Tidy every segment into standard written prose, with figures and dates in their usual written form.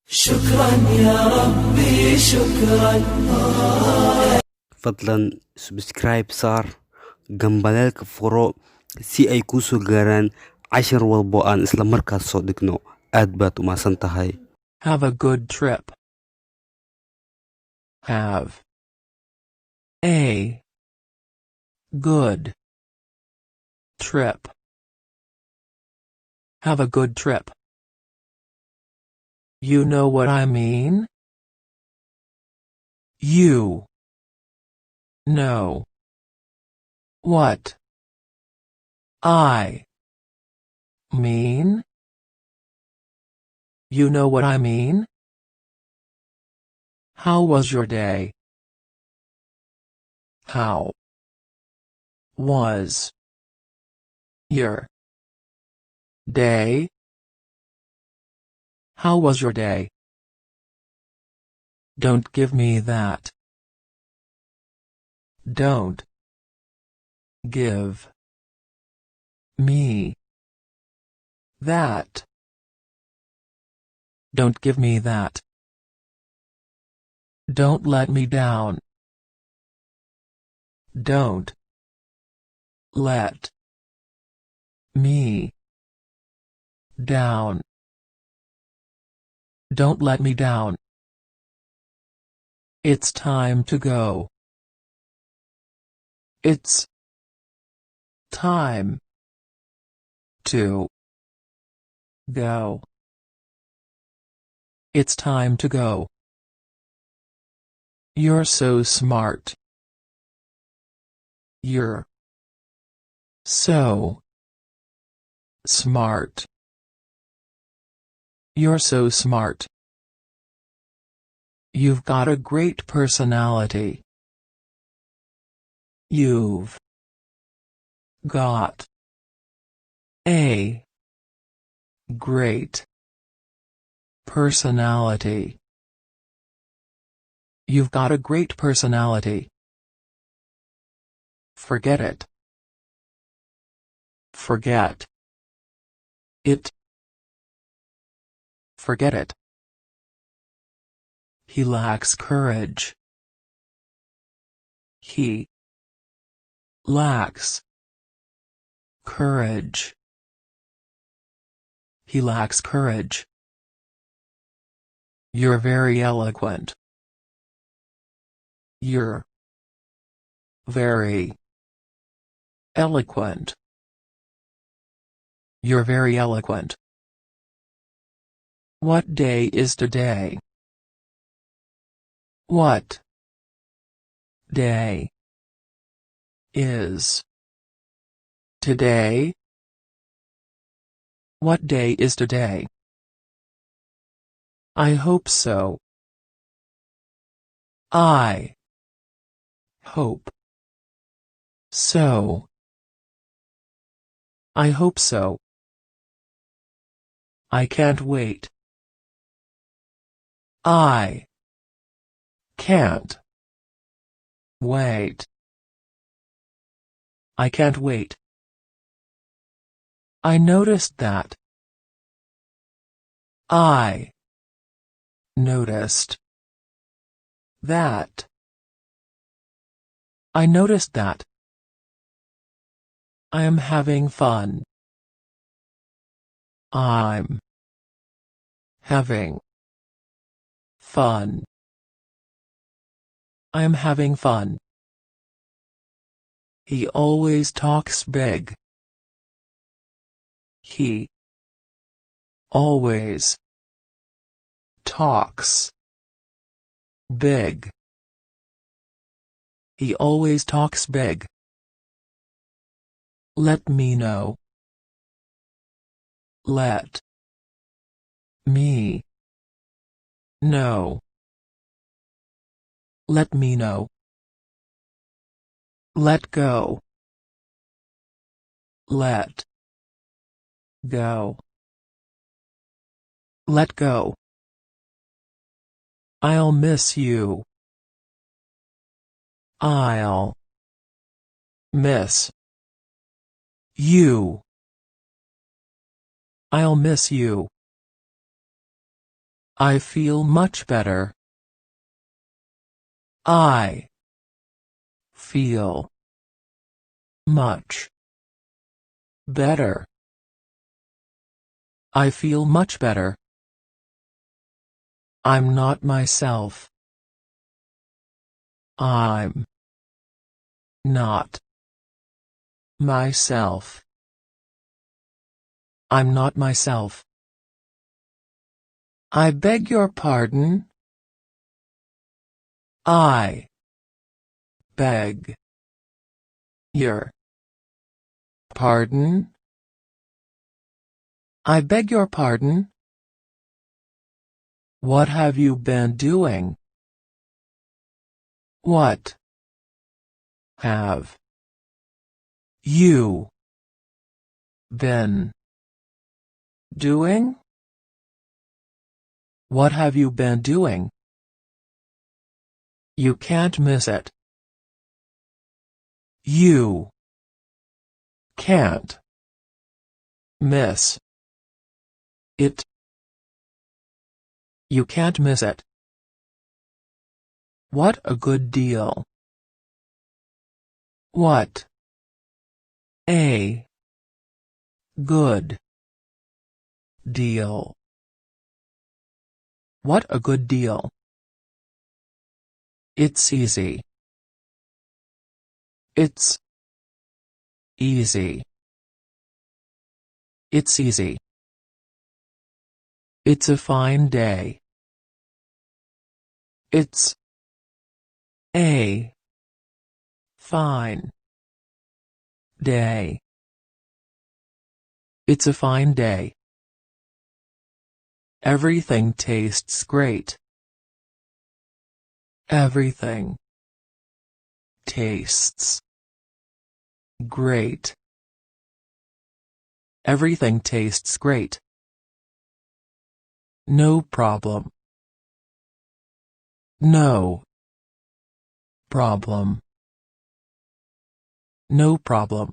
شكرا يا ربي شكرا. fadlan subscribe saar gambaleelka furo si ay kuu soo gaaraan cashar walbo aan isla markaas soo dhigno. aad baad u mahadsan tahay. Have a good trip. Have a good trip. Have a good trip. You know what I mean? You know what I mean? You know what I mean? How was your day? How was your day? How was your day? Don't give me that. Don't give me that. Don't give me that. Don't let me down. Don't let me down. Don't let me down. It's time to go. It's time to go. It's time to go. You're so smart. You're so smart. You're so smart. You've got a great personality. You've got a great personality. You've got a great personality. Forget it. Forget it. Forget it. He lacks courage. He lacks courage. He lacks courage. You're very eloquent. You're very eloquent. You're very eloquent. What day is today? What day is today? What day is today? I hope so. I hope so. I hope so. I can't wait. I can't wait. I can't wait. I noticed that. I noticed that. I noticed that. I am having fun. I'm having fun. I am having fun. He always talks big. He always talks big. He always talks big. Let me know. Let me know. Let me know. Let go. Let go. Let go. I'll miss you. I'll miss you. I'll miss you. I feel much better. I feel much better. I feel much better. I'm not myself. I'm not myself. I'm not myself. I beg your pardon. I beg your pardon. I beg your pardon. What have you been doing? What have you been doing? What have you been doing? You can't miss it. You can't miss it. You can't miss it. What a good deal. What a good deal. What a good deal. It's easy. It's easy. It's easy. It's a fine day. It's a fine day. It's a fine day. Everything tastes great. Everything tastes great. Everything tastes great. No problem. No problem. No problem.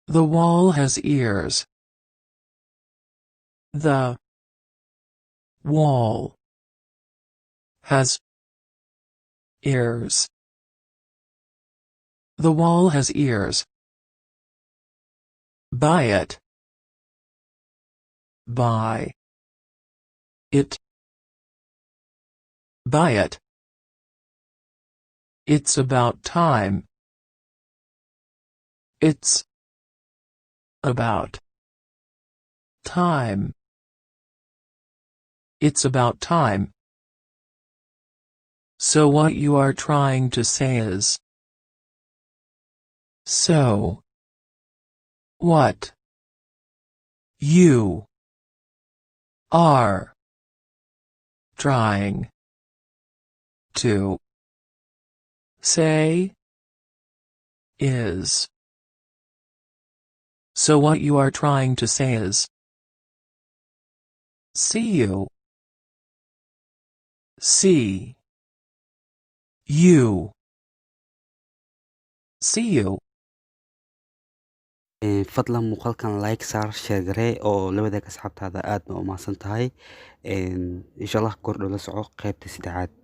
The wall has ears. The wall has ears. The wall has ears. Buy it. Buy it. Buy it. It's about time. It's about time. It's about time. So what you are trying to say is, so what you are trying to say is, so what you are trying to say is, see you. See you. See you. fadlan muuqaalkan like saar share garee oo la wadaag asxaabtaada aad ma u mahadsan tahay insha Allah kordho la soco qaybta 3.